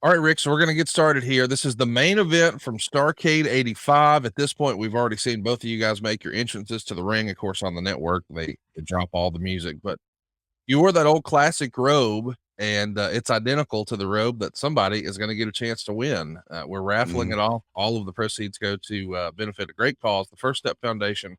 All right, Rick. So we're going to get started here. This is the main event from Starrcade 85. At this point, we've already seen both of you guys make your entrances to the ring. Of course, on the network, they drop all the music, but you wore that old classic robe, and it's identical to the robe that somebody is going to get a chance to win. We're raffling Mhm. it off. All of the proceeds go to benefit a great cause, the First Step Foundation.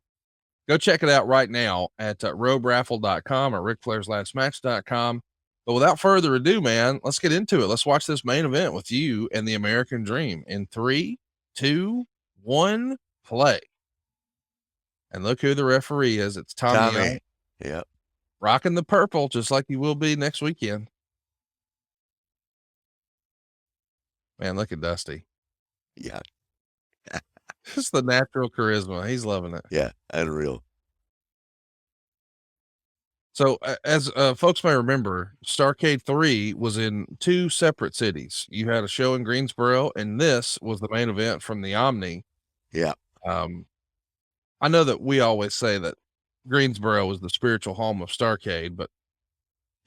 Go check it out right now at roberaffle.com or RicFlairsLastMatch.com. But without further ado, man, let's get into it. Let's watch this main event with you and the American Dream in 3, 2, 1, play. And look who the referee is. It's Tommy Young, Tommy. Yep. rocking the purple, just like he will be next weekend. Man, look at Dusty. Yeah. Just the natural charisma. He's loving it. Yeah. Unreal. So, as folks may remember, Starrcade 3 was in two separate cities. You had a show in Greensboro, and this was the main event from the Omni. Yeah. Um, I know that we always say that Greensboro was the spiritual home of Starrcade, but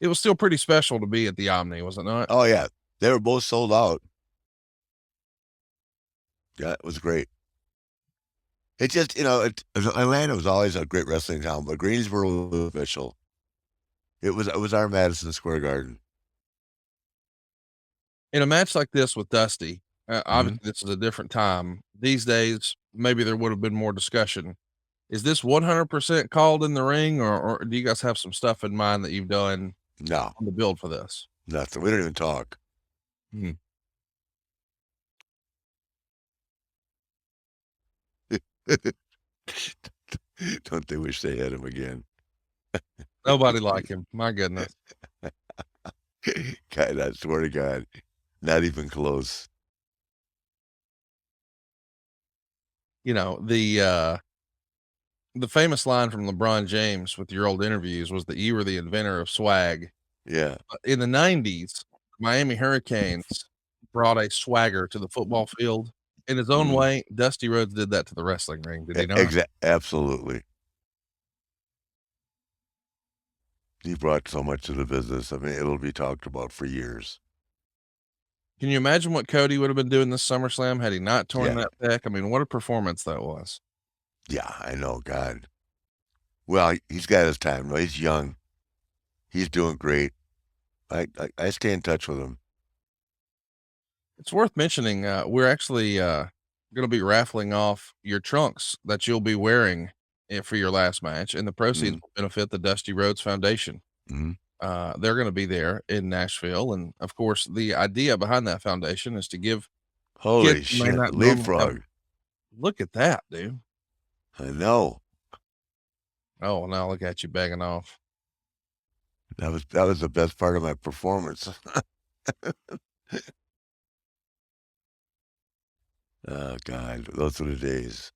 it was still pretty special to be at the Omni, was it not? Oh, yeah. They were both sold out. Yeah, it was great. It just, Atlanta was always a great wrestling town, but Greensboro was official. It was our Madison Square Garden. In a match like this with Dusty, Mhm. obviously this is a different time. These days, maybe there would have been more discussion. Is this 100% called in the ring, or do you guys have some stuff in mind that you've done No, on the build for this? nothing. We don't even talk. Hmm. Don't they wish they had him again? Nobody like him. My goodness. God, I swear to God, not even close. You know, the famous line from LeBron James with your old interviews was that you were the inventor of swag. Yeah. In the 90s, Miami Hurricanes brought a swagger to the football field. In his own Mhm. way, Dusty Rhodes did that to the wrestling ring, did he not? Absolutely. He brought so much to the business. I mean, it'll be talked about for years. Can you imagine what Cody would have been doing this SummerSlam had he not torn Yeah. that pec? I mean, what a performance that was. Yeah, I know, God. Well, he's got his time, though. He's young. He's doing great. I stay in touch with him. It's worth mentioning, we're actually, gonna be raffling off your trunks that you'll be wearing, for your last match, and the proceeds Mhm, will benefit the Dusty Rhodes Foundation. mhm. They're gonna be there in Nashville, and, of course, the idea behind that foundation is to give kids Holy who may shit, not normally have. leapfrog. Look at that, dude. I know. Oh, now look at you begging off. That was the best part of my performance. Oh, God, those were the days.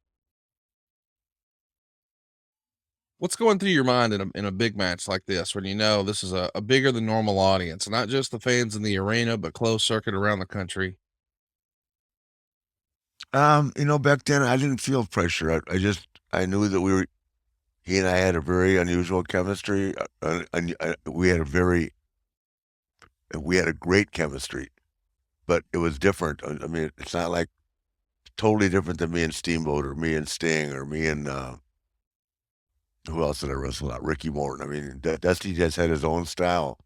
What's going through your mind in a big match like this when you know this is a bigger than normal audience, not just the fans in the arena, but closed circuit around the country? Back then, I didn't feel pressure. I knew that he and I had a very unusual chemistry. We had a great chemistry, but it was different. I mean, it's not like totally different than me and Steamboat or me and Sting or me and, who else did I wrestle out? Ricky Morton. I mean, Dusty just had his own style,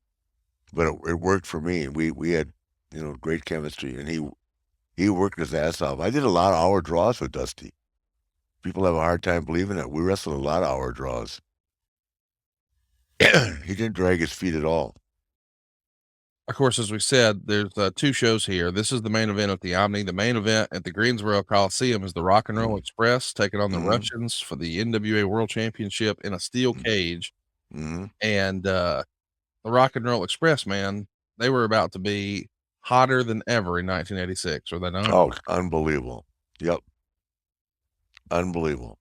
but it worked for me. We had, great chemistry, and he worked his ass off. I did a lot of hour draws with Dusty. People have a hard time believing it. We wrestled a lot of hour draws. He didn't drag his feet at all. Of course, as we said, there's two shows here. This is the main event at the Omni. The main event at the Greensboro Coliseum is the Rock and Roll Mhm, Express taking on the mhm, Russians for the NWA World Championship in a steel mm, cage. mhm. And the Rock and Roll Express, man, they were about to be hotter than ever in 1986, were they not? Oh, unbelievable. Yep, unbelievable.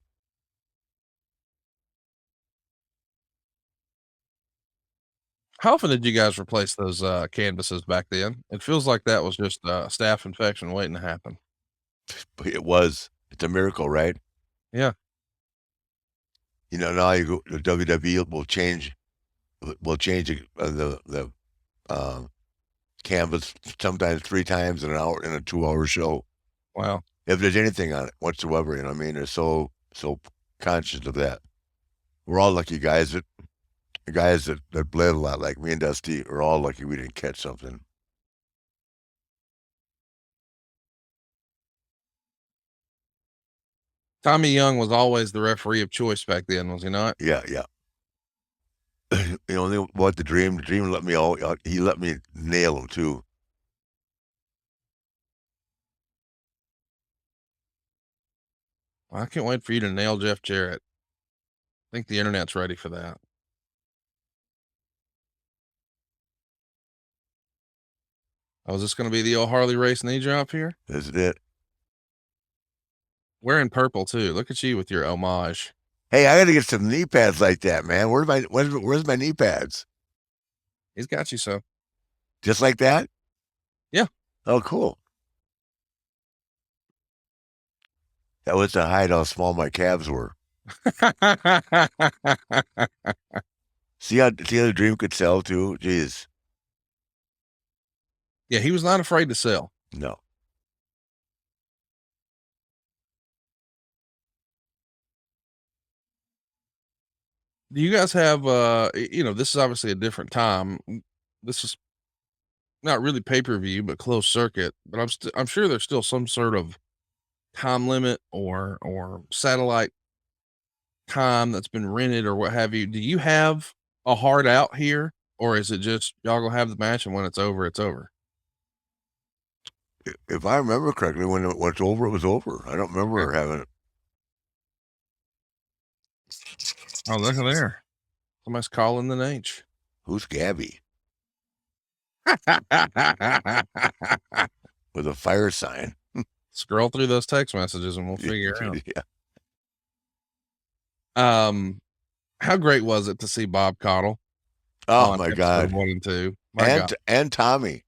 How often did you guys replace those canvases back then? It feels like that was just a staph infection waiting to happen. But it was. It's a miracle, right? Yeah. Now you go the WWE will change the, um, canvas sometimes 3 times in an hour in a 2-hour show. Wow. If there's anything on it whatsoever, you know what I mean? They're so conscious of that. We're all lucky guys that the guys that bled a lot, like me and Dusty, are all lucky we didn't catch something. Tommy Young was always the referee of choice back then, was he not? Yeah, yeah. You know, what the dream let me he let me nail him too. Well, I can't wait for you to nail Jeff Jarrett. I think the internet's ready for that. Oh, is this going to be the old Harley race knee drop here? Isn't it? Wearing purple too. Look at you with your homage. Hey, I gotta get some knee pads like that, man. Where's my knee pads? He's got you so. Just like that? Yeah. Oh, cool. That was to hide how small my calves were. See how the dream could sell too? Jeez. Yeah, he was not afraid to sell. No. Do you guys have this is obviously a different time. This is not really pay-per-view, but closed circuit. But I'm sure there's still some sort of time limit or satellite time that's been rented or what have you. Do you have a hard out here, or is it just y'all gonna have the match and when it's over, it's over? If I remember correctly, when it's over, it was over. I don't Okay. remember having it. Oh, look at there. Somebody's calling the H. Who's Gabby? With a fire sign. Scroll through those text messages and we'll figure it out. Yeah. How great was it to see Bob Caudle Oh on my episode God. 1 and 2? My God. And Tommy.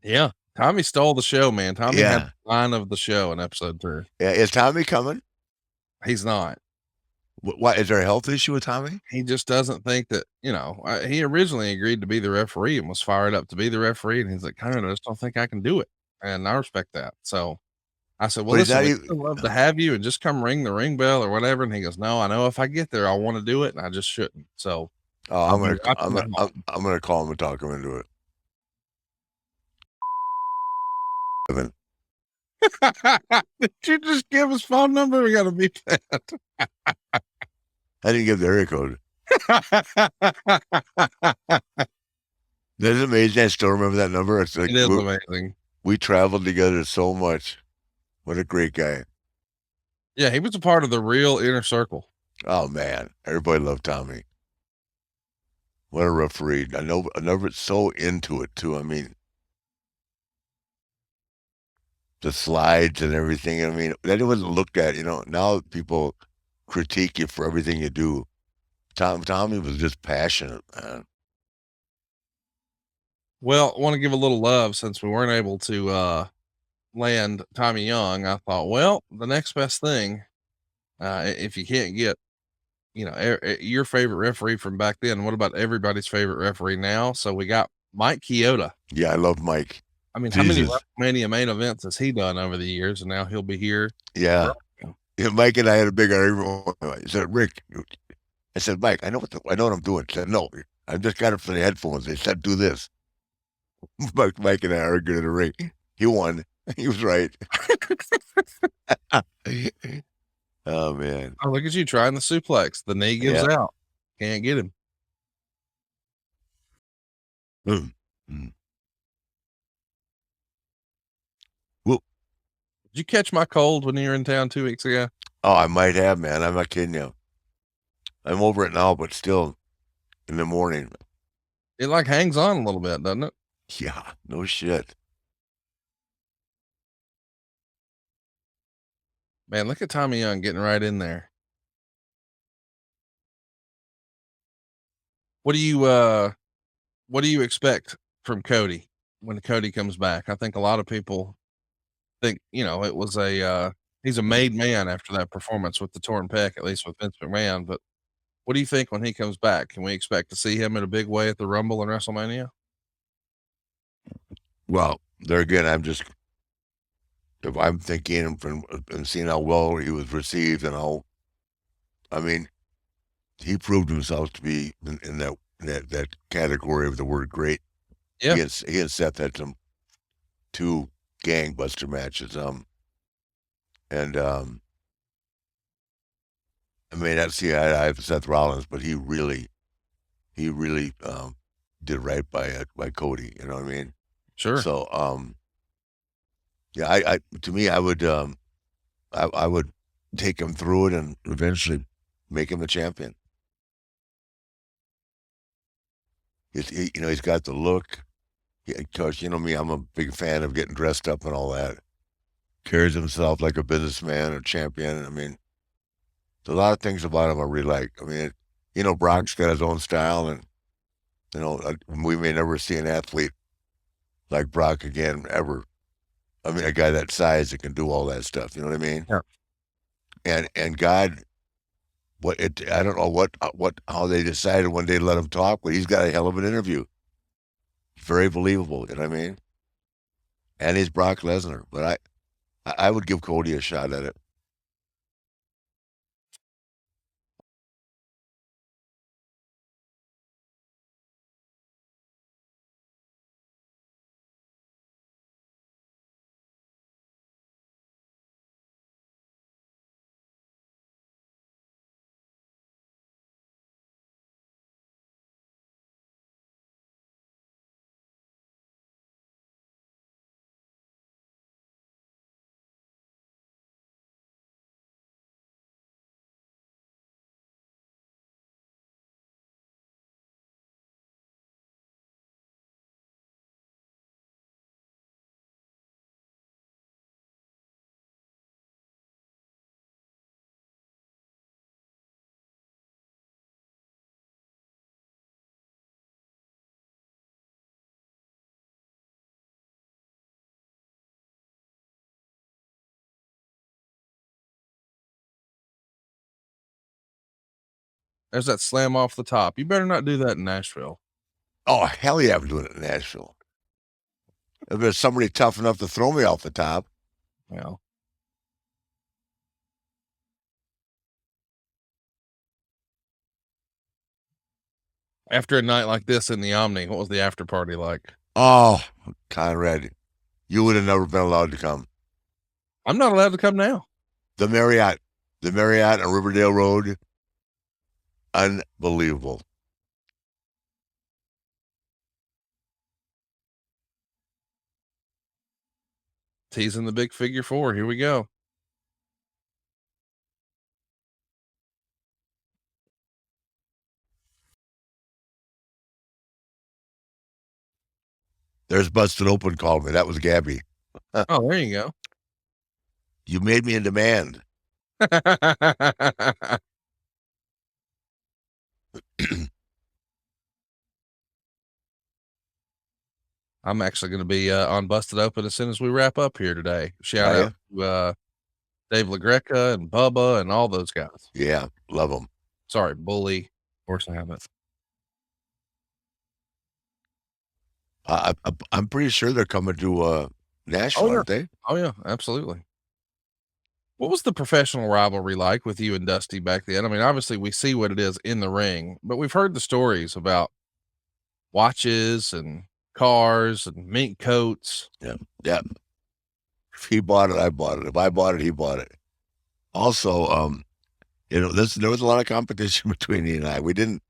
Yeah. Tommy stole the show, man. Tommy had Yeah. the line of the show in episode 3. Yeah. Is Tommy coming? He's not. What is there a health issue with Tommy? He just doesn't think that, he originally agreed to be the referee and was fired up to be the referee. And he's like, I just don't think I can do it. And I respect that. So I said, well, But he's listen, not we'd even. still love to have you and just come ring the ring bell or whatever. And he goes, no, I know if I get there, I want to do it. And I just shouldn't. So Oh, I'll be watching at home. I'm gonna call him and talk him into it. Evan. Did you just give his phone number? We got to beat that. I didn't give the area code. That's amazing. I still remember that number. It's like It is amazing. we traveled together so much. What a great guy. Yeah, he was a part of the real inner circle. Oh man, everybody loved Tommy. What a referee. I know it's so into it too. I mean, the slides and everything. I mean, that wasn't looked at, now people critique you for everything you do. Tommy was just passionate, man. Well, I want to give a little love since we weren't able to land Tommy Young. I thought, well, the next best thing, if you can't get, your favorite referee from back then, what about everybody's favorite referee now? So we got Mike Chioda. Yeah, I love Mike. I mean, Jesus. how many WrestleMania main events has he done over the years? And now he'll be here. Yeah. Yeah, Mike and I had a big argument. He said, Rick, I said, Mike, I know what I'm doing. He said, no, I just got it for the headphones. They said, do this. Mike and I argued in the ring. He won. He was right. Oh man. Oh, look at you trying the suplex. The knee gives out. Can't get him. Mm. Well, did you catch my cold when you were in town 2 weeks ago? Oh, I might have, man. I'm not kidding you. I'm over it now, but still in the morning. It like hangs on a little bit, doesn't it? Yeah, no shit. Man, look at Tommy Young getting right in there. What do you expect from Cody when Cody comes back? I think a lot of people think, it was he's a made man after that performance with the torn pec, at least with Vince McMahon. But what do you think when he comes back? Can we expect to see him in a big way at the Rumble and WrestleMania? Well, there again, if I'm thinking from and seeing how well he was received and how, I mean, he proved himself to be in that category of the word great. Yeah, He and Seth had some 2 gangbuster matches, and, I may not see eye to eye with Seth Rollins, but he really did right by Cody, you know what I mean? sure. So, yeah, I to me, I would take him through it and eventually make him the champion. He's got the look. Of course, you know me, I'm a big fan of getting dressed up and all that. Carries himself like a businessman, a champion. I mean, there's a lot of things about him I really like. I mean, Brock's got his own style, and we may never see an athlete like Brock again ever. I mean, a guy that size that can do all that stuff. You know what I mean? Yeah. And God, I don't know how they decided when they let him talk, but he's got a hell of an interview. Very believable. You know what I mean? And he's Brock Lesnar, but I would give Cody a shot at it. There's that slam off the top. You better not do that in Nashville. Oh, hell yeah, I'm doing it in Nashville. If there's somebody tough enough to throw me off the top, Well, after a night like this in the Omni, what was the after party like? oh, Conrad, you would have never been allowed to come. I'm not allowed to come now. The Marriott, the Marriott on Riverdale Road, unbelievable. Teasing the big figure 4. Here we go. There's Busted Open called me. That was Gabby. Oh, there you go. You made me in demand. I'm actually gonna be, on Busted Open as soon as we wrap up here today. Shout Are out you? to, Dave LaGreca and Bubba and all those guys. Yeah, love them. Sorry, Bully. Of course I haven't. I'm pretty sure they're coming to Oh, Nashville, yeah. aren't they? Oh, yeah, absolutely. What was the professional rivalry like with you and Dusty back then? I mean, obviously, we see what it is in the ring, but we've heard the stories about watches and cars and mink coats. Yeah, yeah. If he bought it, I bought it. If I bought it, he bought it. Also, there was a lot of competition between he and I. We didn't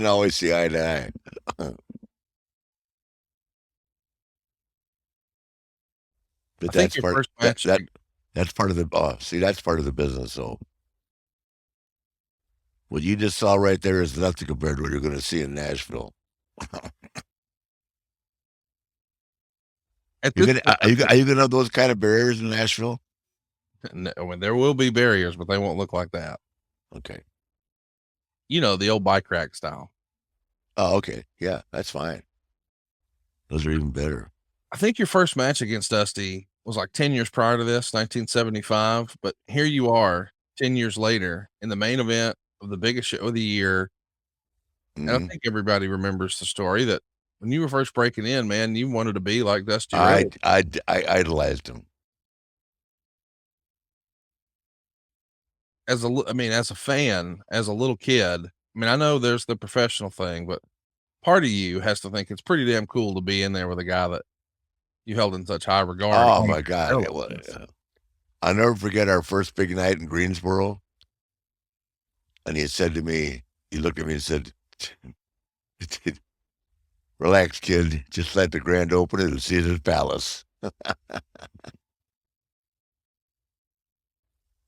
always see eye to eye. I But think that's your part first match that's part of the see, that's part of the business, so what you just saw right there is nothing compared to what you're gonna see in Nashville. at You're this gonna point, I think are you gonna have those kind of barriers in Nashville? no, I mean, there will be barriers, but they won't look like that. Okay. You know, the old bike rack style. Oh, okay. Yeah, that's fine. Those are even better. I think your first match against Dusty was like 10 years prior to this, 1975, but here you are 10 years later in the main event of the biggest show of the year, and I Mhm. think everybody remembers the story that when you were first breaking in, man, you wanted to be like Dusty Rhodes. I idolized him. I mean, as a fan, as a little kid, I mean, I know there's the professional thing, but part of you has to think it's pretty damn cool to be in there with a guy that you held in such high regard. Oh And my god, compare it was with. I'll never forget our first big night in Greensboro, and he said to me, he looked at me and said, "Relax, kid. Just let the grand opening of Caesar's Palace."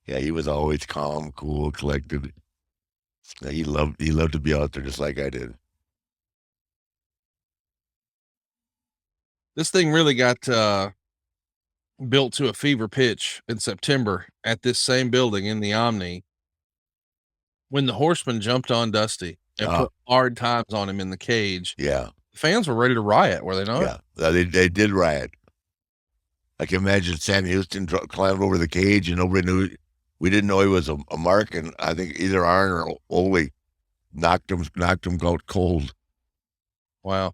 Yeah, he was always calm, cool, collected. Yeah, he loved to be out there just like I did. This thing really got built to a fever pitch in September at this same building in the Omni when the Horseman jumped on Dusty and Oh, put hard times on him in the cage. yeah, The fans were ready to riot, were they not? yeah. They did riot. I can imagine Sam Houston climbed over the cage, and nobody knew. We didn't know he was a mark, and I think either Arn or Ole knocked him out cold. Wow.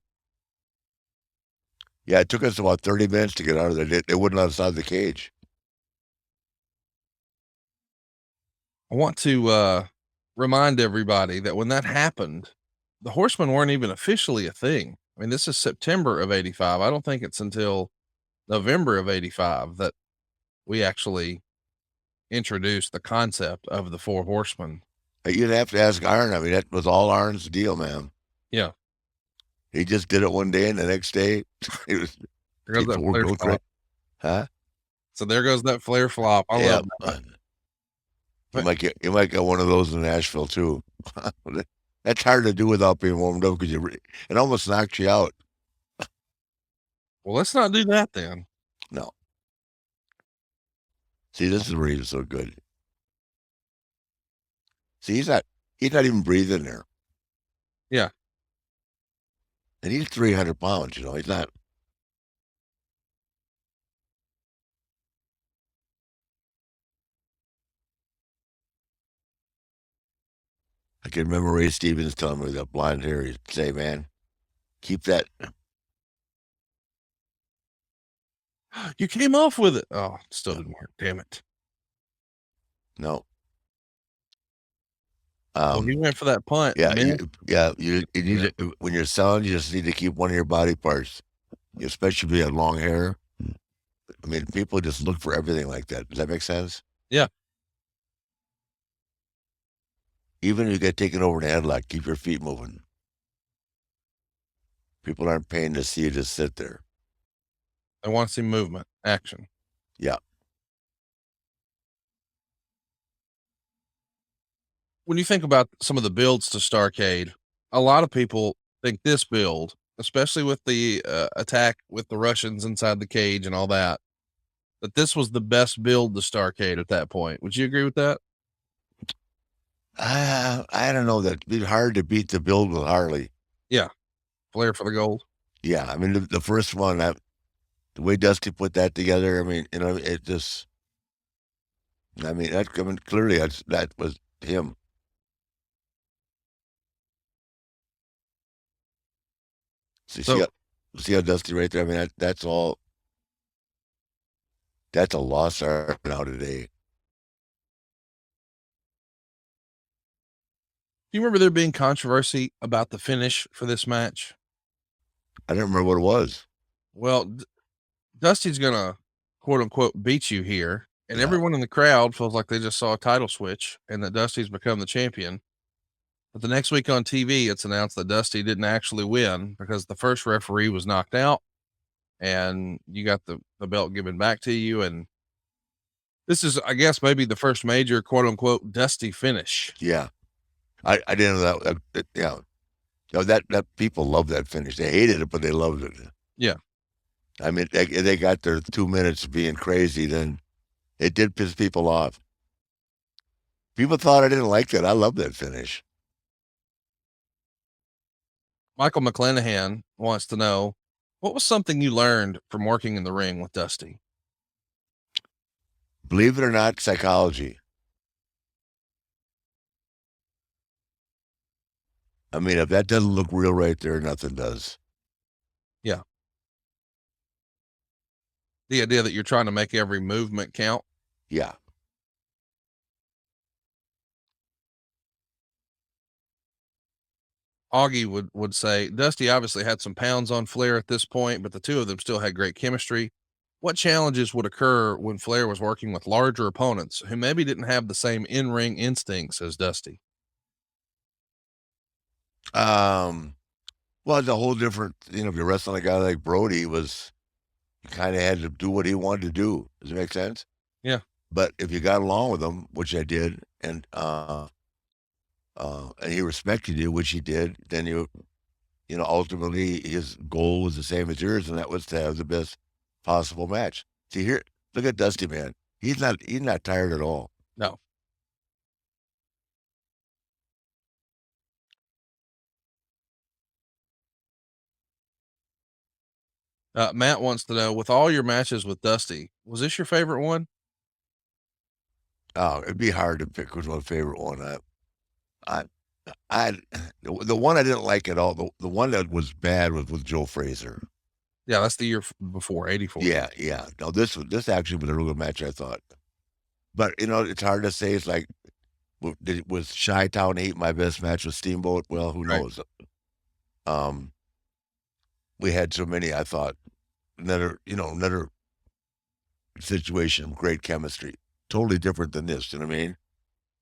Yeah, it took us about 30 minutes to get out of there. They wouldn't let us out of the cage. I want to remind everybody that when that happened, the Horsemen weren't even officially a thing. I mean, this is September of 85. I don't think it's until November of 85 that we actually introduced the concept of the Four Horsemen. You'd have to ask Arn. I mean, that was all Arn's deal, man. Yeah. He just did it one day, and the next day, it was There goes that people were flare going flop. crazy. Huh? So there goes that flare flop. I Yeah. love that. You But, might get one of those in Nashville too. That's hard to do without being warmed up because it almost knocks you out. well, let's not do that then. No. See, this is where he was so good. See, he's not even breathing there. Yeah. And he's 300 pounds, he's not. I can remember Ray Stevens telling me that blonde hair. He'd say, man, keep that. You came off with it. Oh, still didn't work. Damn it. No. Well, he went for that punt. Yeah, Man. you need to, when you're selling, you just need to keep one of your body parts, especially if you have long hair. I mean, people just look for everything like that. Does that make sense? Yeah. Even if you get taken over in a headlock, keep your feet moving. People aren't paying to see you just sit there. I want to see movement, action. Yeah. When you think about some of the builds to Starrcade, a lot of people think this build, especially with the attack with the Russians inside the cage and all that, that this was the best build to Starrcade at that point. Would you agree with that? I don't know. That'd be hard to beat the build with Harley. Yeah. Flair for the gold. Yeah. I mean, the first one, the way Dusty put that together, I mean, it just, I mean, clearly that was him. So, So see how Dusty right there? I mean, that's a lost art now today. do you remember there being controversy about the finish for this match? I don't remember what it was. Well, Dusty's gonna quote unquote beat you here, and Yeah. everyone in the crowd feels like they just saw a title switch and that Dusty's become the champion. But the next week on TV, it's announced that Dusty didn't actually win because the first referee was knocked out and you got the belt given back to you. And this is, I guess, maybe the first major quote unquote Dusty finish. Yeah. I didn't know yeah. That people love that finish. They hated it, but they loved it. Yeah. I mean, they got their 2 minutes of being crazy, then it did piss people off. People thought I didn't like that. I love that finish. Michael McClanahan wants to know what was something you learned from working in the ring with Dusty? Believe it or not, psychology. I mean, if that doesn't look real right there, nothing does. The idea that you're trying to make every movement count. Yeah. Augie would say Dusty obviously had some pounds on Flair at this point, but the two of them still had great chemistry. What challenges would occur when Flair was working with larger opponents who maybe didn't have the same in-ring instincts as Dusty? Um, well, it's a whole different, if you're wrestling a guy like Brody was you kinda had to do what he wanted to do. Does it make sense? Yeah. But if you got along with him, which I did, and he respected you, which he did, then ultimately his goal was the same as yours, and that was to have the best possible match. See here, look at Dusty, man. He's not tired at all. No. Matt wants to know, with all your matches with Dusty, was this your favorite one? Oh, it'd be hard to pick which my favorite one. I I the one I didn't like at all, the one that was bad was with Joe Frazier. Yeah, that's the year before, 84. Yeah, yeah. No, this actually was a real good match, I thought. But, it's hard to say. It's like, was Chi-Town 8 my best match with Steamboat? Well, who Right. knows? Um, we had so many, I thought, another situation, great chemistry. Totally different than this, you know what I mean?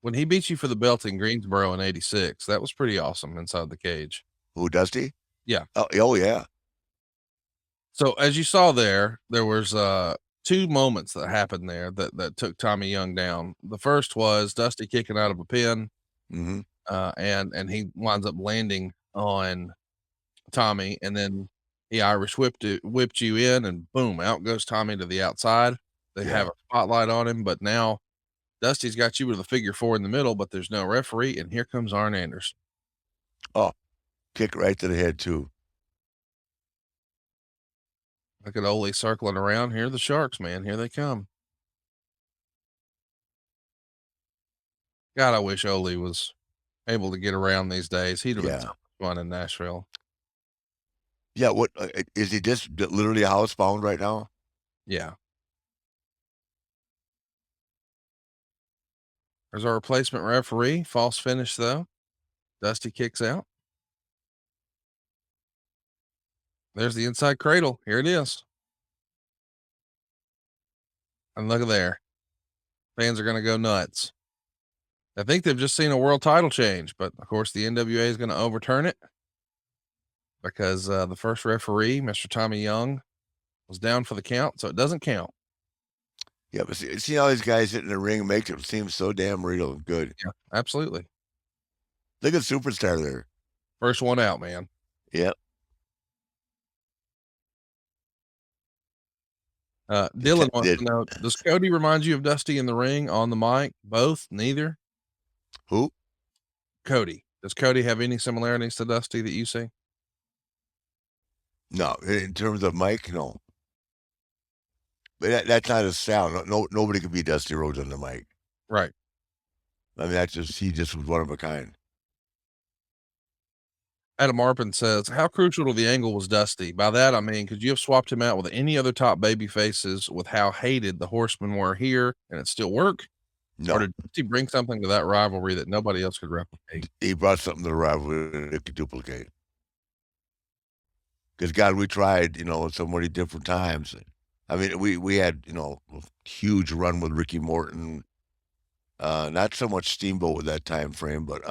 When he beat you for the belt in Greensboro in 86, that was pretty awesome inside the cage. Who, Dusty? Yeah. Oh, yeah. So as you saw there, there was two moments that happened there that took Tommy Young down. The first was Dusty kicking out of a pin, Mhm. and he winds up landing on Tommy, and then he whipped you in, and boom, out goes Tommy to the outside. They have Yeah. a spotlight on him, but now Dusty's got you with a figure four in the middle, but there's no referee, and here comes Arn Anderson. Oh, kick right to the head too. Look at Ole circling around. Here are the Sharks, man. Here they come. God, I wish Ole was able to get around these days. He'd have been so Yeah. much fun in Nashville. Yeah, what, is he just literally housebound right now? Yeah. There's our replacement referee. False finish, though. Dusty kicks out. There's the inside cradle. Here it is. And look at there. Fans are going to go nuts. I think they've just seen a world title change, but of course, the NWA is going to overturn it because the first referee, Mr. Tommy Young, was down for the count, so it doesn't count. Yeah, but see all these guys hitting the ring makes it seem so damn real and good. Yeah, absolutely. Look at Superstar there. First one out, man. Yep. Dylan wants Did to know, does Cody remind you of Dusty in the ring, on the mic? Both? Neither? who? Cody. Does Cody have any similarities to Dusty that you see? No, in terms of Mike, no. But that's not his sound. Nobody could be Dusty Rhodes on the mic. Right. I mean, he just was one of a kind. Adam Arpin says, how crucial to the angle was Dusty? By that, I mean, could you have swapped him out with any other top baby faces with how hated the Horsemen were here and it still work? Or No, did Dusty bring something to that rivalry that nobody else could replicate? he brought something to the rivalry that could duplicate. Because God, we tried, so many different times. I mean, we had, a huge run with Ricky Morton. Not so much Steamboat with that time frame, but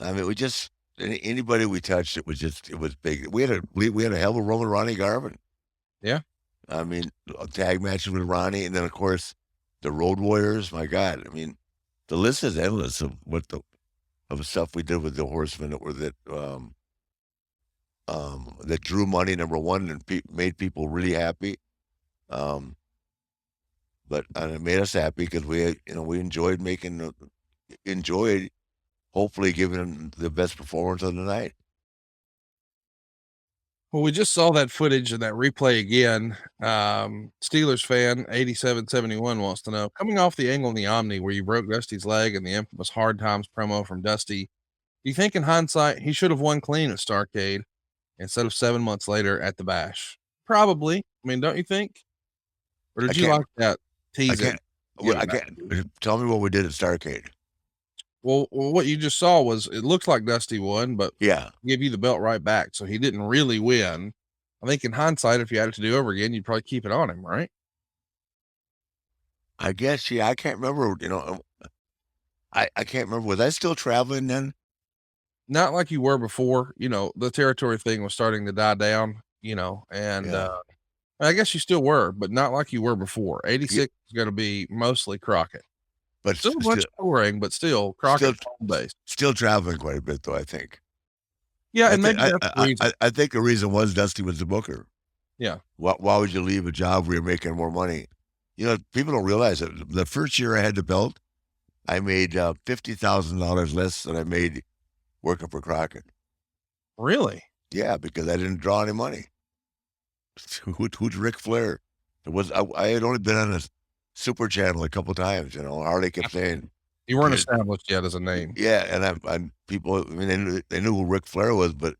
I mean, we just anybody we touched, it was big. We had a hell of a run with Ronnie Garvin. Yeah. I mean, tag matches with Ronnie, and then of course the Road Warriors. My God, I mean, the list is endless of of stuff we did with the Horsemen that drew money, number one, and made people really happy. Um, but and it made us happy because we enjoyed enjoyed hopefully giving them the best performance of the night. Well, we just saw that footage and that replay again. Steelers fan 8771 wants to know, coming off the angle in the Omni where you broke Dusty's leg and the infamous Hard Times promo from Dusty, do you think in hindsight he should have won clean at Starrcade instead of 7 months later at the Bash? Probably. I mean, don't you think? Or I did you can't like that I teasing? can't well, Get I it back can't to you? tell me what we did at Starrcade. Well, what you just saw was it looks like Dusty won, but Yeah. give you the belt right back. So he didn't really win. I think in hindsight, if you had it to do over again, you'd probably keep it on him, right? I guess, yeah, I can't remember, I can't remember. Was I still traveling then? Not like you were before. The territory thing was starting to die down, and Yeah. I guess you still were, but not like you were before. Ye 86 is going to be mostly Crockett. but Still a bunch still of touring, but still still Crockett's home base. still traveling quite a bit though, I think. Yeah, I and think maybe that's the reason. I think the reason was Dusty was the booker. Yeah, Why would you leave a job where you're making more money? People don't realize that the first year I had the belt, I made $50,000 less than I made working for Crockett. really. Yeah, because I didn't draw any money. Who's Ric Flair? I had only been on a super channel a couple times. Harley kept saying, You weren't "Dude," established yet as a name. yeah, and I'm people. I mean, they knew who Ric Flair was, but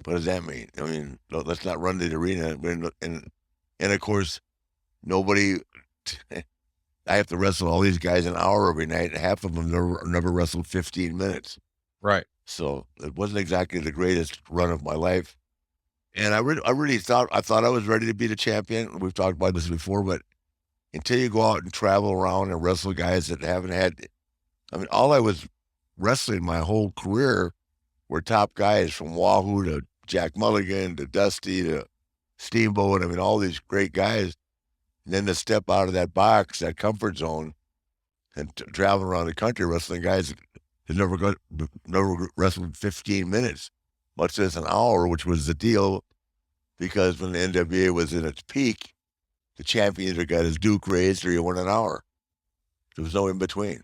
what does that mean? I mean, let's not run to the arena. And of course, nobody. I have to wrestle all these guys an hour every night, and half of them never wrestled 15 minutes. Right. So it wasn't exactly the greatest run of my life. And I really thought I was ready to be the champion. We've talked about this before, but until you go out and travel around and wrestle guys that haven't had, I mean, all I was wrestling my whole career were top guys from Wahoo to Jack Mulligan to Dusty to Steamboat. I mean, all these great guys. And then to step out of that box, that comfort zone, and travel around the country wrestling guys that never wrestled 15 minutes, much less an hour, which was the deal. Because when the NWA was in its peak, the champion either got his Duke raised or you won an hour. There was no in between.